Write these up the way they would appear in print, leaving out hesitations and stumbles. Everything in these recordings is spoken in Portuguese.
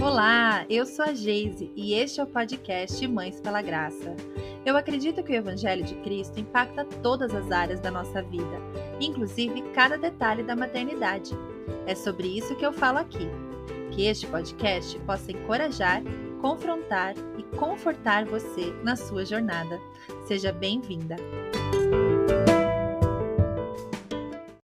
Olá, eu sou a Geise e este é o podcast Mães pela Graça. Eu acredito que o Evangelho de Cristo impacta todas as áreas da nossa vida, inclusive cada detalhe da maternidade. É sobre isso que eu falo aqui. Que este podcast possa encorajar, confrontar e confortar você na sua jornada. Seja bem-vinda!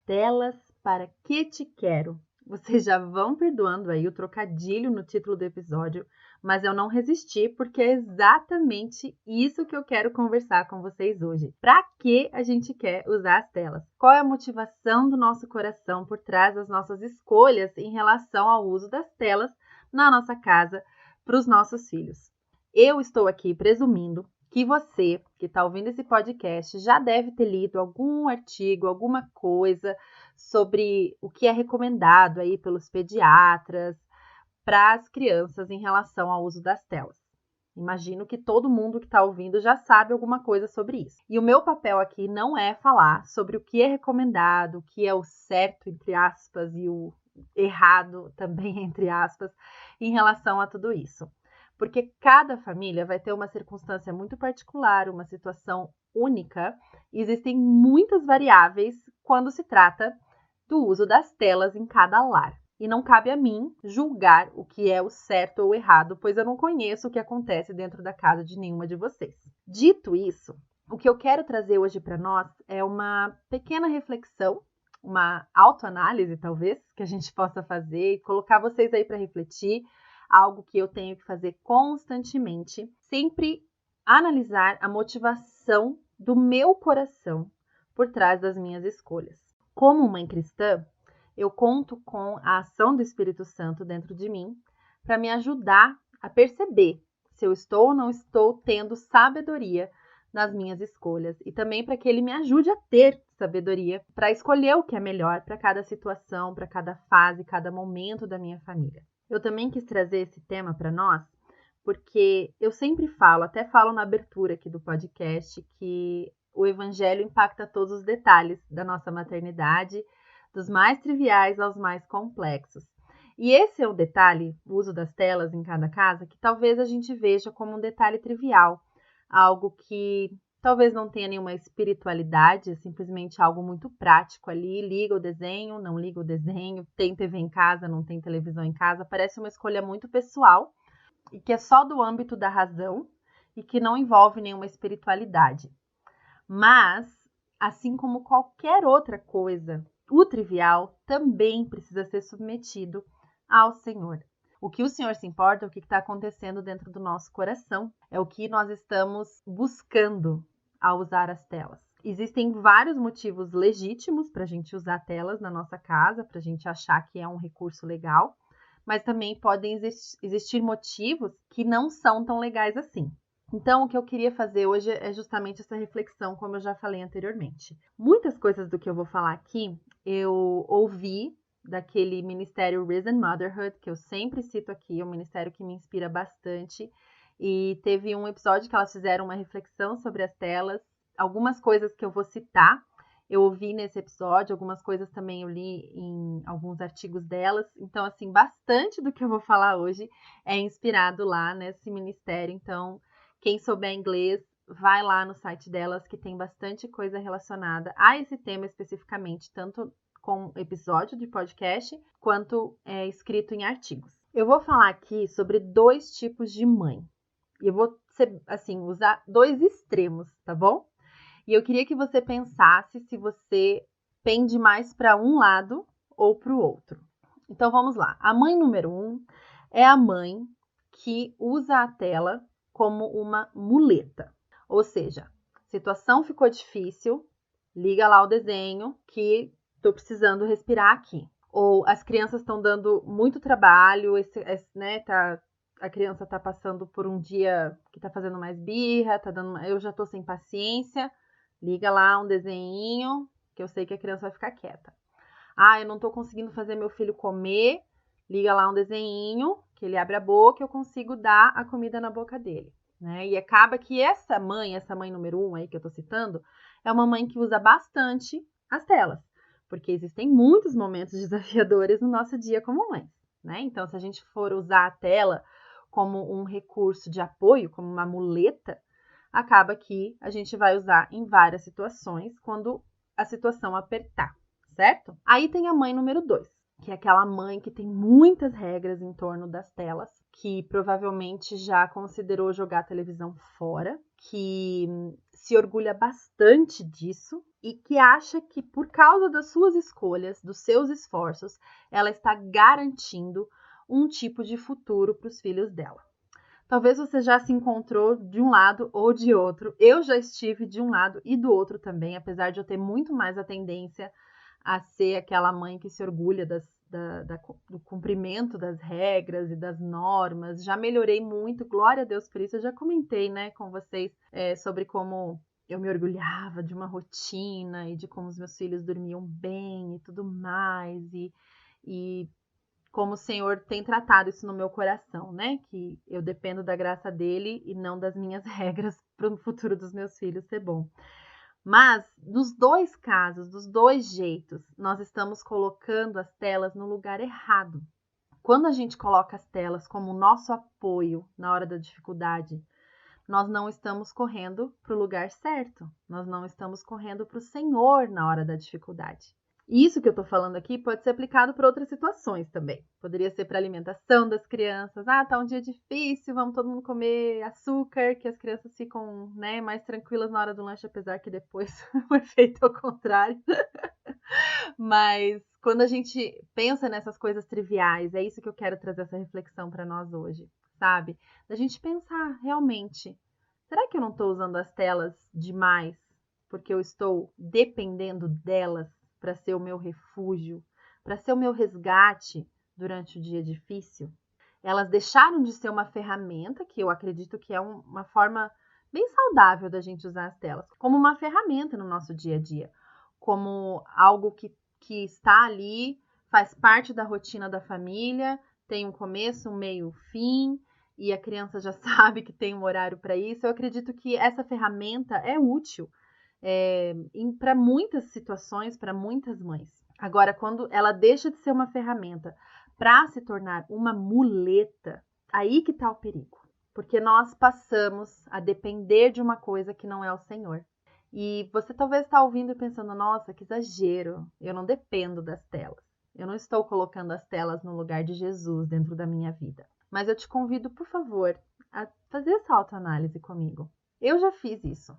Telas para que te quero. Vocês já vão perdoando aí o trocadilho no título do episódio, mas eu não resisti porque é exatamente isso que eu quero conversar com vocês hoje. Para que a gente quer usar as telas? Qual é a motivação do nosso coração por trás das nossas escolhas em relação ao uso das telas na nossa casa para os nossos filhos? Eu estou aqui presumindo que você, que está ouvindo esse podcast, já deve ter lido algum artigo, alguma coisa sobre o que é recomendado aí pelos pediatras para as crianças em relação ao uso das telas. Imagino que todo mundo que está ouvindo já sabe alguma coisa sobre isso. E o meu papel aqui não é falar sobre o que é recomendado, o que é o certo, entre aspas, e o errado também, entre aspas, em relação a tudo isso. Porque cada família vai ter uma circunstância muito particular, uma situação única, e existem muitas variáveis quando se trata do uso das telas em cada lar. E não cabe a mim julgar o que é o certo ou errado, pois eu não conheço o que acontece dentro da casa de nenhuma de vocês. Dito isso, o que eu quero trazer hoje para nós é uma pequena reflexão, uma autoanálise talvez, que a gente possa fazer e colocar vocês aí para refletir, algo que eu tenho que fazer constantemente, sempre analisar a motivação do meu coração por trás das minhas escolhas. Como mãe cristã, eu conto com a ação do Espírito Santo dentro de mim para me ajudar a perceber se eu estou ou não estou tendo sabedoria nas minhas escolhas e também para que ele me ajude a ter sabedoria para escolher o que é melhor para cada situação, para cada fase, cada momento da minha família. Eu também quis trazer esse tema para nós porque eu sempre falo, até falo na abertura aqui do podcast, que o Evangelho impacta todos os detalhes da nossa maternidade, dos mais triviais aos mais complexos. E esse é o detalhe, o uso das telas em cada casa, que talvez a gente veja como um detalhe trivial, algo que talvez não tenha nenhuma espiritualidade, é simplesmente algo muito prático ali, liga o desenho, não liga o desenho, tem TV em casa, não tem televisão em casa, parece uma escolha muito pessoal e que é só do âmbito da razão e que não envolve nenhuma espiritualidade. Mas, assim como qualquer outra coisa, o trivial também precisa ser submetido ao Senhor. O que o Senhor se importa é o que está acontecendo dentro do nosso coração, é o que nós estamos buscando ao usar as telas. Existem vários motivos legítimos para a gente usar telas na nossa casa, para a gente achar que é um recurso legal, mas também podem existir motivos que não são tão legais assim. Então, o que eu queria fazer hoje é justamente essa reflexão, como eu já falei anteriormente. Muitas coisas do que eu vou falar aqui, eu ouvi daquele ministério Risen Motherhood, que eu sempre cito aqui, é um ministério que me inspira bastante. E teve um episódio que elas fizeram uma reflexão sobre as telas. Algumas coisas que eu vou citar, eu ouvi nesse episódio, algumas coisas também eu li em alguns artigos delas. Então, assim, bastante do que eu vou falar hoje é inspirado lá nesse ministério. Então, quem souber inglês, vai lá no site delas, que tem bastante coisa relacionada a esse tema especificamente, tanto com episódio de podcast, quanto escrito em artigos. Eu vou falar aqui sobre 2 tipos de mãe. E eu vou, usar 2 extremos, tá bom? E eu queria que você pensasse se você pende mais para um lado ou para o outro. Então, vamos lá. A mãe número 1 é a mãe que usa a tela como uma muleta. Ou seja, situação ficou difícil, liga lá o desenho que estou precisando respirar aqui. Ou as crianças estão dando muito trabalho, a criança está passando por um dia que está fazendo mais birra, eu já estou sem paciência, liga lá um desenhinho que eu sei que a criança vai ficar quieta. Eu não estou conseguindo fazer meu filho comer, liga lá um desenhinho que ele abre a boca e eu consigo dar a comida na boca dele. Né? E acaba que essa mãe número 1 aí que eu tô citando, é uma mãe que usa bastante as telas, porque existem muitos momentos desafiadores no nosso dia como mãe, né? Então, se a gente for usar a tela como um recurso de apoio, como uma muleta, acaba que a gente vai usar em várias situações quando a situação apertar, certo? Aí tem a mãe número 2, que é aquela mãe que tem muitas regras em torno das telas, que provavelmente já considerou jogar a televisão fora, que se orgulha bastante disso e que acha que por causa das suas escolhas, dos seus esforços, ela está garantindo um tipo de futuro para os filhos dela. Talvez você já se encontrou de um lado ou de outro. Eu já estive de um lado e do outro também, apesar de eu ter muito mais a tendência a ser aquela mãe que se orgulha do cumprimento das regras e das normas. Já melhorei muito, glória a Deus por isso. Eu já comentei, né, com vocês sobre como eu me orgulhava de uma rotina e de como os meus filhos dormiam bem e tudo mais. E como o Senhor tem tratado isso no meu coração, né? Que eu dependo da graça dele e não das minhas regras para o futuro dos meus filhos ser bom. Mas, dos dois casos, dos dois jeitos, nós estamos colocando as telas no lugar errado. Quando a gente coloca as telas como nosso apoio na hora da dificuldade, nós não estamos correndo para o lugar certo. Nós não estamos correndo para o Senhor na hora da dificuldade. Isso que eu estou falando aqui pode ser aplicado para outras situações também. Poderia ser para a alimentação das crianças. Ah, tá um dia difícil, vamos todo mundo comer açúcar, que as crianças ficam, né, mais tranquilas na hora do lanche, apesar que depois o efeito é o contrário. Mas quando a gente pensa nessas coisas triviais, é isso que eu quero trazer essa reflexão para nós hoje, sabe? Da gente pensar realmente, será que eu não estou usando as telas demais porque eu estou dependendo delas para ser o meu refúgio, para ser o meu resgate durante o dia difícil? Elas deixaram de ser uma ferramenta, que eu acredito que é uma forma bem saudável da gente usar as telas, como uma ferramenta no nosso dia a dia, como algo que está ali, faz parte da rotina da família, tem um começo, um meio, fim, e a criança já sabe que tem um horário para isso. Eu acredito que essa ferramenta é útil para muitas situações, para muitas mães. Agora, quando ela deixa de ser uma ferramenta para se tornar uma muleta, aí que está o perigo. Porque nós passamos a depender de uma coisa que não é o Senhor. E você talvez está ouvindo e pensando, nossa, que exagero, eu não dependo das telas. Eu não estou colocando as telas no lugar de Jesus dentro da minha vida. Mas eu te convido, por favor, a fazer essa autoanálise comigo. Eu já fiz isso.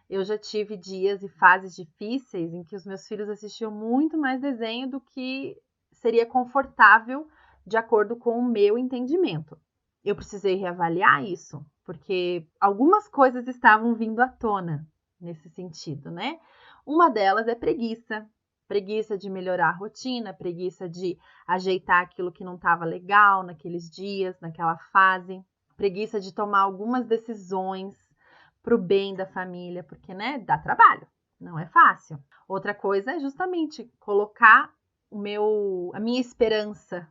Eu já tive dias e fases difíceis em que os meus filhos assistiam muito mais desenho do que seria confortável de acordo com o meu entendimento. Eu precisei reavaliar isso, porque algumas coisas estavam vindo à tona nesse sentido, né? Uma delas é preguiça. Preguiça de melhorar a rotina, preguiça de ajeitar aquilo que não estava legal naqueles dias, naquela fase, preguiça de tomar algumas decisões para o bem da família, porque, né, dá trabalho, não é fácil. Outra coisa é justamente colocar a minha esperança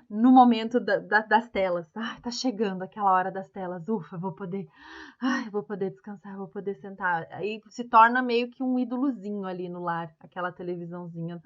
no momento das telas. Ai, tá chegando aquela hora das telas. Ufa, vou poder descansar, vou poder sentar. Aí se torna meio que um ídolozinho ali no lar, aquela televisãozinha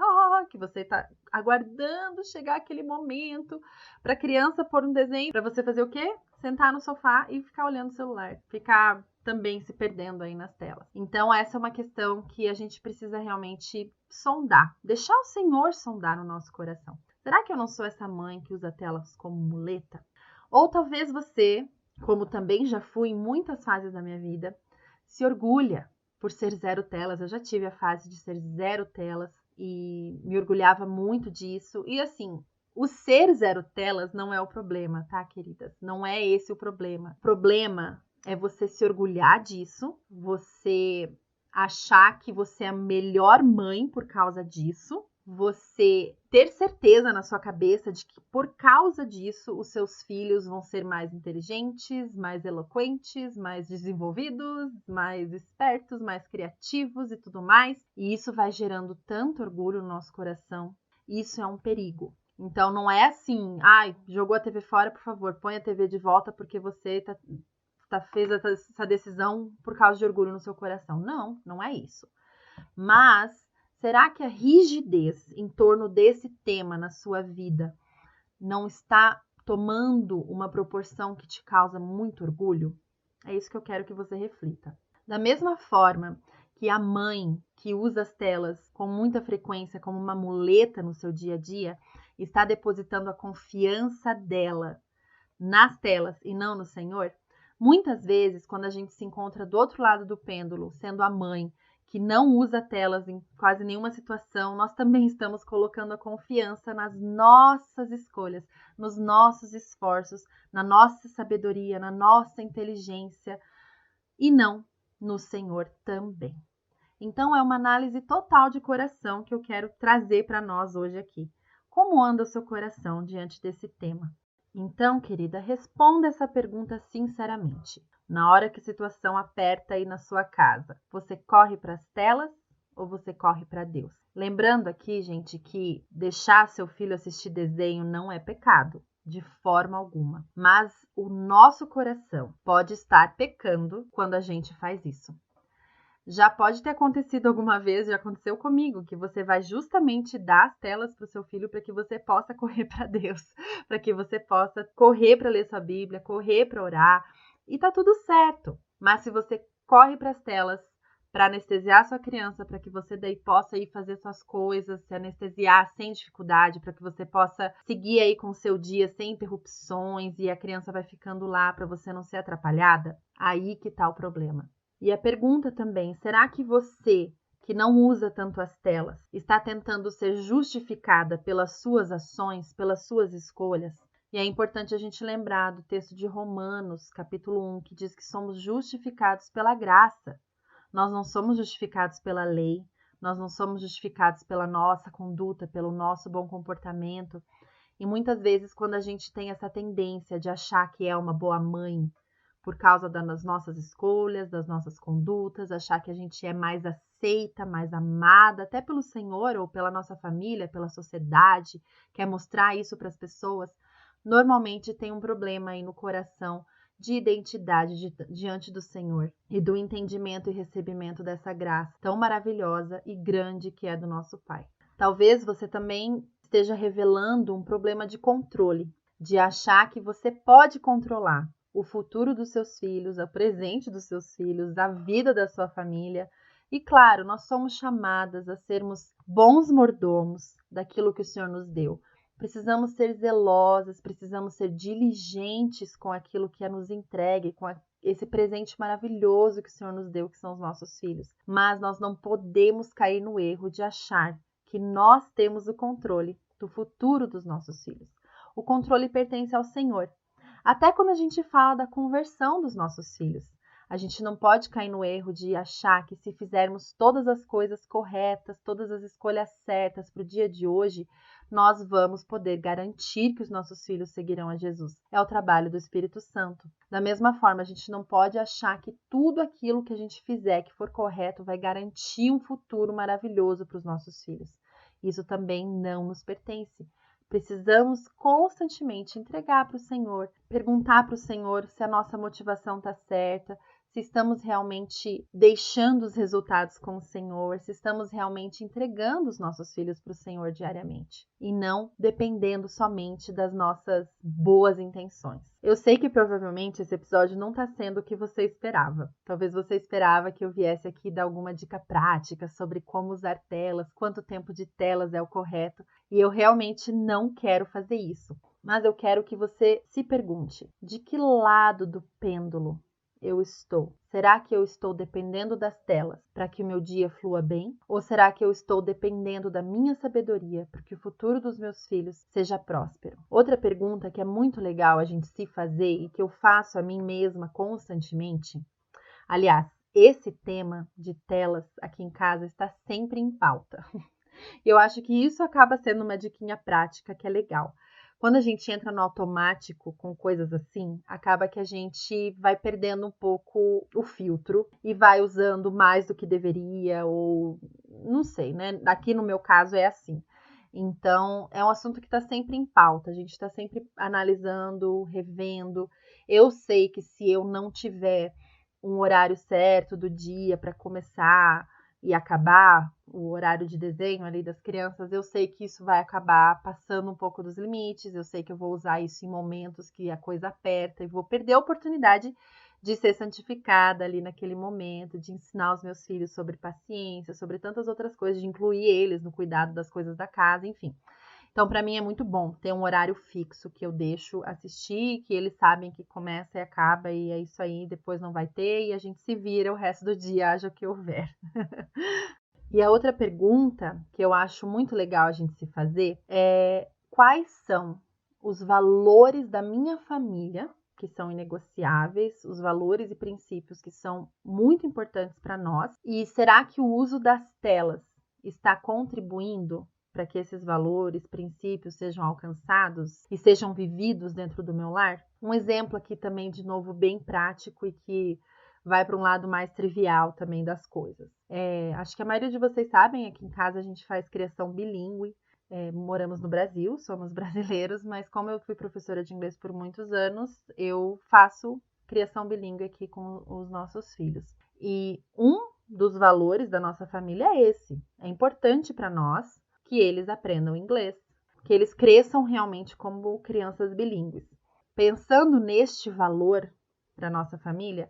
que você tá aguardando chegar aquele momento para a criança pôr um desenho, para você fazer o quê? Sentar no sofá e ficar olhando o celular, ficar também se perdendo aí nas telas. Então essa é uma questão que a gente precisa realmente sondar, deixar o Senhor sondar no nosso coração. Será que eu não sou essa mãe que usa telas como muleta? Ou talvez você, como também já fui em muitas fases da minha vida, se orgulha por ser zero telas. Eu já tive a fase de ser zero telas e me orgulhava muito disso. E assim, o ser zero telas não é o problema, tá, queridas? Não é esse o problema. O problema é você se orgulhar disso, você achar que você é a melhor mãe por causa disso, você ter certeza na sua cabeça de que por causa disso os seus filhos vão ser mais inteligentes, mais eloquentes, mais desenvolvidos, mais espertos, mais criativos e tudo mais. E isso vai gerando tanto orgulho no nosso coração. Isso é um perigo. Então não é assim, jogou a TV fora, por favor, põe a TV de volta porque você fez essa decisão por causa de orgulho no seu coração. Não, não é isso. Mas será que a rigidez em torno desse tema na sua vida não está tomando uma proporção que te causa muito orgulho? É isso que eu quero que você reflita. Da mesma forma que a mãe que usa as telas com muita frequência como uma muleta no seu dia a dia, está depositando a confiança dela nas telas e não no Senhor, muitas vezes, quando a gente se encontra do outro lado do pêndulo, sendo a mãe que não usa telas em quase nenhuma situação, nós também estamos colocando a confiança nas nossas escolhas, nos nossos esforços, na nossa sabedoria, na nossa inteligência e não no Senhor também. Então, é uma análise total de coração que eu quero trazer para nós hoje aqui. Como anda o seu coração diante desse tema? Então, querida, responda essa pergunta sinceramente. Na hora que a situação aperta aí na sua casa, você corre para as telas ou você corre para Deus? Lembrando aqui, gente, que deixar seu filho assistir desenho não é pecado, de forma alguma. Mas o nosso coração pode estar pecando quando a gente faz isso. Já pode ter acontecido alguma vez, já aconteceu comigo, que você vai justamente dar as telas para o seu filho para que você possa correr para Deus, para que você possa correr para ler sua Bíblia, correr para orar, e tá tudo certo. Mas se você corre para as telas para anestesiar sua criança, para que você daí possa ir fazer suas coisas, se anestesiar sem dificuldade, para que você possa seguir aí com o seu dia sem interrupções e a criança vai ficando lá para você não ser atrapalhada, aí que tá o problema. E a pergunta também, será que você, que não usa tanto as telas, está tentando ser justificada pelas suas ações, pelas suas escolhas? E é importante a gente lembrar do texto de Romanos, capítulo 1, que diz que somos justificados pela graça. Nós não somos justificados pela lei, nós não somos justificados pela nossa conduta, pelo nosso bom comportamento. E muitas vezes, quando a gente tem essa tendência de achar que é uma boa mãe, por causa das nossas escolhas, das nossas condutas, achar que a gente é mais aceita, mais amada, até pelo Senhor ou pela nossa família, pela sociedade, quer mostrar isso para as pessoas, normalmente tem um problema aí no coração de identidade diante do Senhor e do entendimento e recebimento dessa graça tão maravilhosa e grande que é do nosso Pai. Talvez você também esteja revelando um problema de controle, de achar que você pode controlar o futuro dos seus filhos, o presente dos seus filhos, a vida da sua família. E claro, nós somos chamadas a sermos bons mordomos daquilo que o Senhor nos deu. Precisamos ser zelosas, precisamos ser diligentes com aquilo que é nos entregue, com esse presente maravilhoso que o Senhor nos deu, que são os nossos filhos. Mas nós não podemos cair no erro de achar que nós temos o controle do futuro dos nossos filhos. O controle pertence ao Senhor. Até quando a gente fala da conversão dos nossos filhos, a gente não pode cair no erro de achar que se fizermos todas as coisas corretas, todas as escolhas certas para o dia de hoje, nós vamos poder garantir que os nossos filhos seguirão a Jesus. É o trabalho do Espírito Santo. Da mesma forma, a gente não pode achar que tudo aquilo que a gente fizer que for correto vai garantir um futuro maravilhoso para os nossos filhos. Isso também não nos pertence. Precisamos constantemente entregar para o Senhor, perguntar para o Senhor se a nossa motivação está certa, se estamos realmente deixando os resultados com o Senhor, se estamos realmente entregando os nossos filhos para o Senhor diariamente e não dependendo somente das nossas boas intenções. Eu sei que provavelmente esse episódio não está sendo o que você esperava. Talvez você esperava que eu viesse aqui dar alguma dica prática sobre como usar telas, quanto tempo de telas é o correto, e eu realmente não quero fazer isso. Mas eu quero que você se pergunte: de que lado do pêndulo eu estou? Será que eu estou dependendo das telas para que o meu dia flua bem? Ou será que eu estou dependendo da minha sabedoria para que o futuro dos meus filhos seja próspero? Outra pergunta que é muito legal a gente se fazer e que eu faço a mim mesma constantemente, aliás, esse tema de telas aqui em casa está sempre em pauta. Eu acho que isso acaba sendo uma diquinha prática que é legal. Quando a gente entra no automático com coisas assim, acaba que a gente vai perdendo um pouco o filtro e vai usando mais do que deveria, ou não sei, né? Aqui no meu caso é assim. Então, é um assunto que está sempre em pauta, a gente está sempre analisando, revendo. Eu sei que se eu não tiver um horário certo do dia para começar e acabar o horário de desenho ali das crianças, eu sei que isso vai acabar passando um pouco dos limites, eu sei que eu vou usar isso em momentos que a coisa aperta e vou perder a oportunidade de ser santificada ali naquele momento, de ensinar os meus filhos sobre paciência, sobre tantas outras coisas, de incluir eles no cuidado das coisas da casa, enfim. Então, para mim é muito bom ter um horário fixo que eu deixo assistir, que eles sabem que começa e acaba e é isso aí, depois não vai ter e a gente se vira o resto do dia, haja o que houver. E a outra pergunta que eu acho muito legal a gente se fazer é quais são os valores da minha família que são inegociáveis, os valores e princípios que são muito importantes para nós, e será que o uso das telas está contribuindo para que esses valores, princípios sejam alcançados e sejam vividos dentro do meu lar? Um exemplo aqui também, de novo, bem prático e que vai para um lado mais trivial também das coisas. Acho que a maioria de vocês sabem, aqui em casa a gente faz criação bilíngue. Moramos no Brasil, somos brasileiros, mas como eu fui professora de inglês por muitos anos, eu faço criação bilíngue aqui com os nossos filhos. E um dos valores da nossa família é esse. É importante para nós que eles aprendam inglês, que eles cresçam realmente como crianças bilíngues. Pensando neste valor para nossa família,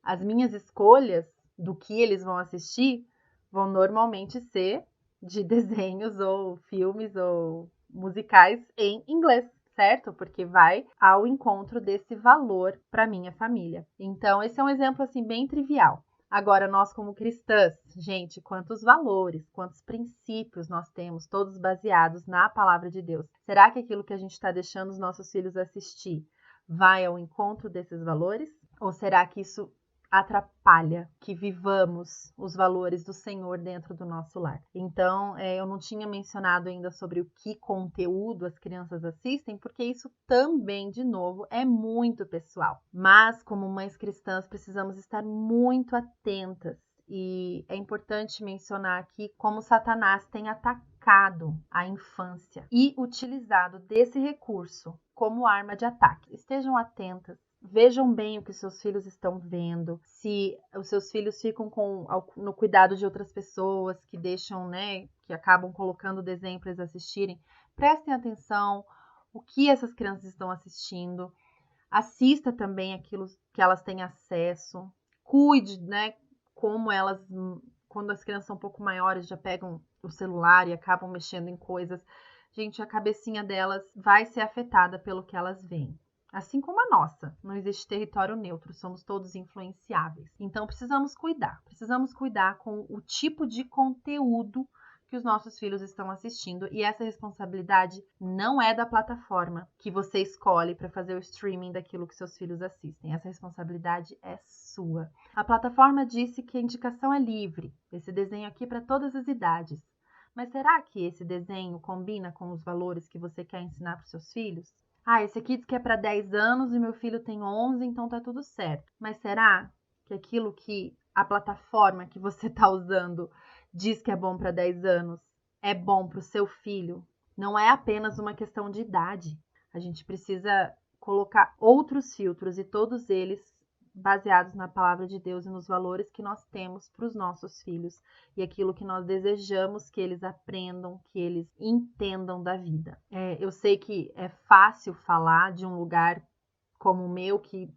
as minhas escolhas do que eles vão assistir vão normalmente ser de desenhos ou filmes ou musicais em inglês, certo? Porque vai ao encontro desse valor para minha família. Então, esse é um exemplo assim bem trivial. Agora, nós como cristãs, gente, quantos valores, quantos princípios nós temos, todos baseados na palavra de Deus. Será que aquilo que a gente está deixando os nossos filhos assistir vai ao encontro desses valores? Ou será que isso atrapalha que vivamos os valores do Senhor dentro do nosso lar? Então, eu não tinha mencionado ainda sobre o que conteúdo as crianças assistem, porque isso também, de novo, é muito pessoal. Mas, como mães cristãs, precisamos estar muito atentas. E é importante mencionar aqui como Satanás tem atacado a infância e utilizado desse recurso como arma de ataque. Estejam atentas. Vejam bem o que seus filhos estão vendo, se os seus filhos ficam no cuidado de outras pessoas que deixam, que acabam colocando desenho para eles assistirem. Prestem atenção o que essas crianças estão assistindo. Assista também aquilo que elas têm acesso. Cuide, como elas, quando as crianças são um pouco maiores, já pegam o celular e acabam mexendo em coisas. Gente, a cabecinha delas vai ser afetada pelo que elas veem. Assim como a nossa, não existe território neutro, somos todos influenciáveis. Então precisamos cuidar com o tipo de conteúdo que os nossos filhos estão assistindo, e essa responsabilidade não é da plataforma que você escolhe para fazer o streaming daquilo que seus filhos assistem. Essa responsabilidade é sua. A plataforma disse que a indicação é livre, esse desenho aqui para todas as idades. Mas será que esse desenho combina com os valores que você quer ensinar para os seus filhos? Esse aqui diz que é para 10 anos e meu filho tem 11, então tá tudo certo. Mas será que aquilo que a plataforma que você está usando diz que é bom para 10 anos é bom para o seu filho? Não é apenas uma questão de idade. A gente precisa colocar outros filtros e todos eles baseados na palavra de Deus e nos valores que nós temos para os nossos filhos e aquilo que nós desejamos que eles aprendam, que eles entendam da vida. Eu sei que é fácil falar de um lugar como o meu, que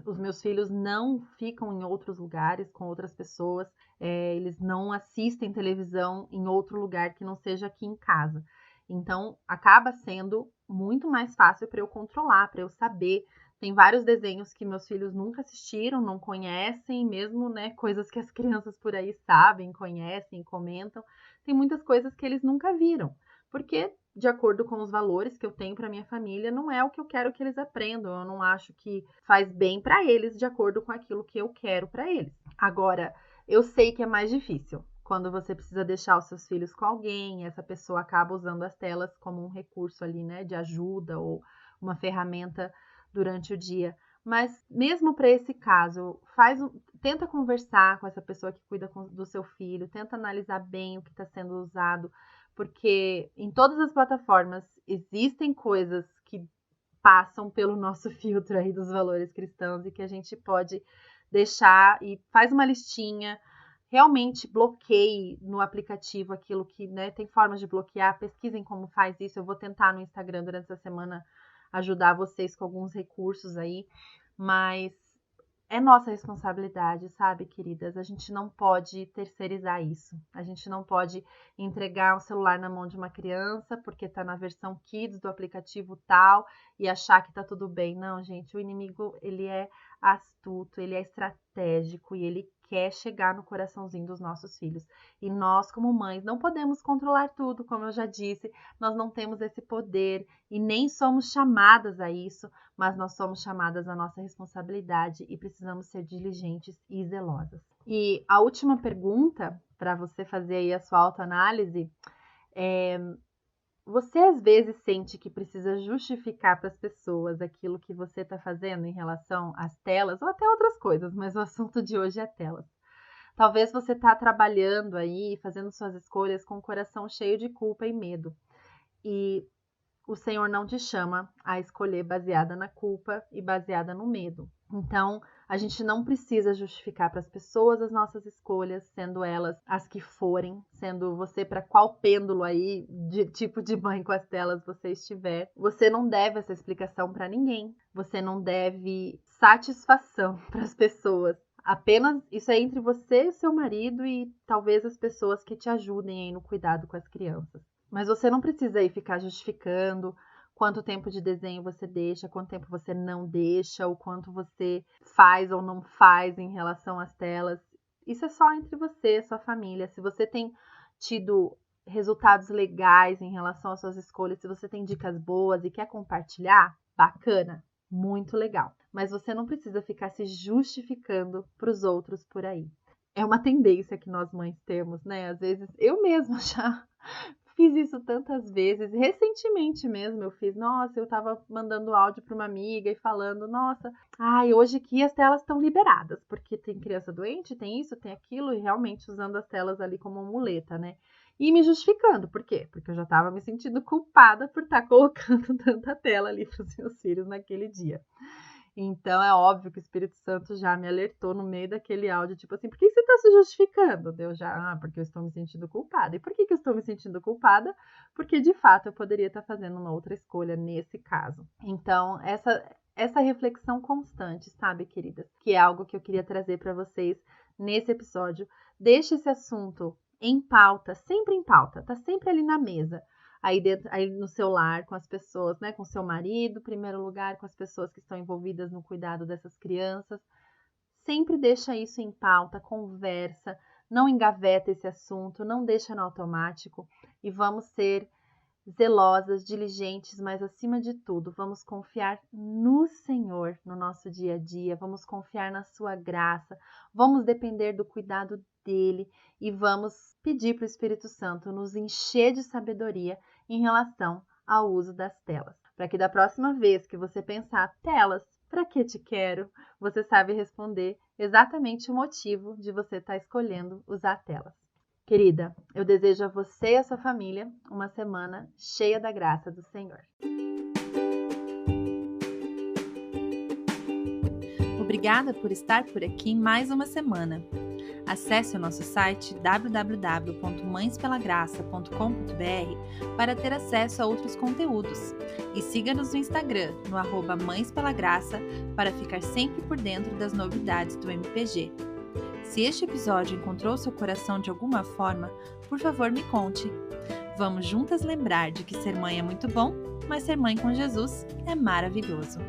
os meus filhos não ficam em outros lugares com outras pessoas, eles não assistem televisão em outro lugar que não seja aqui em casa. Então, acaba sendo muito mais fácil para eu controlar, para eu saber. Tem vários desenhos que meus filhos nunca assistiram, não conhecem, mesmo, coisas que as crianças por aí sabem, conhecem, comentam. Tem muitas coisas que eles nunca viram, porque de acordo com os valores que eu tenho para minha família, não é o que eu quero que eles aprendam. Eu não acho que faz bem para eles de acordo com aquilo que eu quero para eles. Agora, eu sei que é mais difícil quando você precisa deixar os seus filhos com alguém, e essa pessoa acaba usando as telas como um recurso ali, de ajuda ou uma ferramenta durante o dia. Mas mesmo para esse caso, tenta conversar com essa pessoa que cuida do seu filho, tenta analisar bem o que está sendo usado, porque em todas as plataformas existem coisas que passam pelo nosso filtro aí dos valores cristãos e que a gente pode deixar e faz uma listinha, realmente bloqueie no aplicativo aquilo que, né, tem formas de bloquear, pesquisem como faz isso. Eu vou tentar no Instagram durante essa semana ajudar vocês com alguns recursos aí, mas é nossa responsabilidade, sabe, queridas? A gente não pode terceirizar isso. A gente não pode entregar um celular na mão de uma criança porque tá na versão Kids do aplicativo tal e achar que tá tudo bem. Não, gente, o inimigo, ele é astuto, ele é estratégico e ele quer chegar no coraçãozinho dos nossos filhos. E nós, como mães, não podemos controlar tudo, como eu já disse, nós não temos esse poder e nem somos chamadas a isso, mas nós somos chamadas à nossa responsabilidade e precisamos ser diligentes e zelosas. E a última pergunta, para você fazer aí a sua autoanálise, é: você às vezes sente que precisa justificar para as pessoas aquilo que você está fazendo em relação às telas ou até outras coisas, mas o assunto de hoje é telas. Talvez você está trabalhando aí, fazendo suas escolhas com o coração cheio de culpa e medo. E o Senhor não te chama a escolher baseada na culpa e baseada no medo. Então, a gente não precisa justificar para as pessoas as nossas escolhas, sendo elas as que forem, sendo você para qual pêndulo aí de tipo de mãe com as telas você estiver. Você não deve essa explicação para ninguém. Você não deve satisfação para as pessoas. Apenas isso é entre você e seu marido e talvez as pessoas que te ajudem aí no cuidado com as crianças. Mas você não precisa aí ficar justificando quanto tempo de desenho você deixa, quanto tempo você não deixa, o quanto você faz ou não faz em relação às telas. Isso é só entre você e sua família. Se você tem tido resultados legais em relação às suas escolhas, se você tem dicas boas e quer compartilhar, bacana, muito legal. Mas você não precisa ficar se justificando para os outros por aí. É uma tendência que nós mães temos, né? Às vezes eu mesma já fiz isso tantas vezes. Recentemente mesmo eu fiz, nossa, eu tava mandando áudio para uma amiga e falando, nossa, hoje aqui as telas estão liberadas, porque tem criança doente, tem isso, tem aquilo, e realmente usando as telas ali como muleta, né? E me justificando, por quê? Porque eu já tava me sentindo culpada por estar colocando tanta tela ali para os meus filhos naquele dia. Então, é óbvio que o Espírito Santo já me alertou no meio daquele áudio, tipo assim, por que você está se justificando? Eu já, porque eu estou me sentindo culpada. E por que eu estou me sentindo culpada? Porque, de fato, eu poderia estar fazendo uma outra escolha nesse caso. Então, essa reflexão constante, sabe, queridas? Que é algo que eu queria trazer para vocês nesse episódio. Deixe esse assunto em pauta, tá sempre ali na mesa. Aí no seu lar, com as pessoas, né? Com seu marido, em primeiro lugar, com as pessoas que estão envolvidas no cuidado dessas crianças. Sempre deixa isso em pauta, conversa, não engaveta esse assunto, não deixa no automático e vamos ser zelosas, diligentes, mas acima de tudo, vamos confiar no Senhor no nosso dia a dia, vamos confiar na sua graça, vamos depender do cuidado dele e vamos pedir para o Espírito Santo nos encher de sabedoria em relação ao uso das telas, para que da próxima vez que você pensar telas, para que te quero? Você sabe responder exatamente o motivo de você estar escolhendo usar telas. Querida, eu desejo a você e a sua família uma semana cheia da graça do Senhor. Obrigada por estar por aqui mais uma semana. Acesse o nosso site www.mãespelagraça.com.br para ter acesso a outros conteúdos e siga-nos no Instagram, no @mãespelagraça, para ficar sempre por dentro das novidades do MPG. Se este episódio encontrou seu coração de alguma forma, por favor me conte. Vamos juntas lembrar de que ser mãe é muito bom, mas ser mãe com Jesus é maravilhoso.